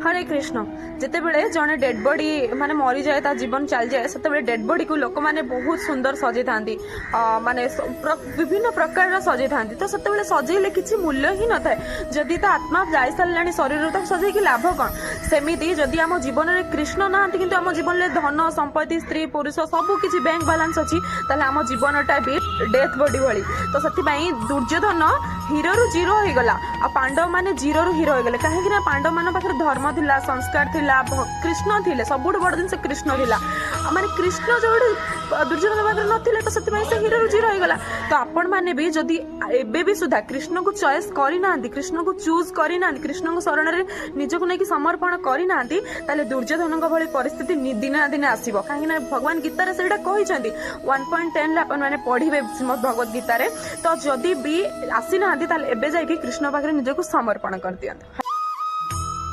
हरे कृष्ण जितेबले जड़े dead body माने मरी जाए ता जीवन चल जाए से डेड बॉडी को लोक माने बहुत सुंदर सजे था माने विभिन्न प्रकार सजे था तो से सजेले किसी मूल्य ही न थाए जदि ता आत्मा जाई सारे शरीर तक सजे कि लाभ कौन सेमती जदि आम जीवन में कृष्ण ना कि आम जीवन में धन संपत्ति स्त्री पुरुष सब किसी बैंक बालांस अच्छी आम जीवनटा भी डेथ बॉडी भली तो से दुर्योधन हीरो रु जीरो हो गला आ पांडव माने जीरो रु हीरो हो गले कहीं पांडव मान पाखे धर्म थिला संस्कार थिला कृष्ण थिले सबुठ बड़ जिन कृष्ण थिला माने कृष्ण जो दुर्योधन पाखे नथिले तो से हीरो रु जीरो हो गला तो आपण माने भी जदि एबे भी सुधा कृष्ण को चॉइस करी ना कृष्ण को चूज करी ना कृष्ण को शरण रे निजको नै कि समर्पण करी ना ताले दुर्योधन भली परिस्थिति दिन ना दिन आसीबो काहे ना भगवान गीता रे सेटा कहिसंती 1.10 ला अपन माने पढिबे श्रीमद् भगवत गीता रे तो जदि भी आसी ना ताले एबे जाई कि कृष्ण पाखे निजको समर्पण कर दियंत।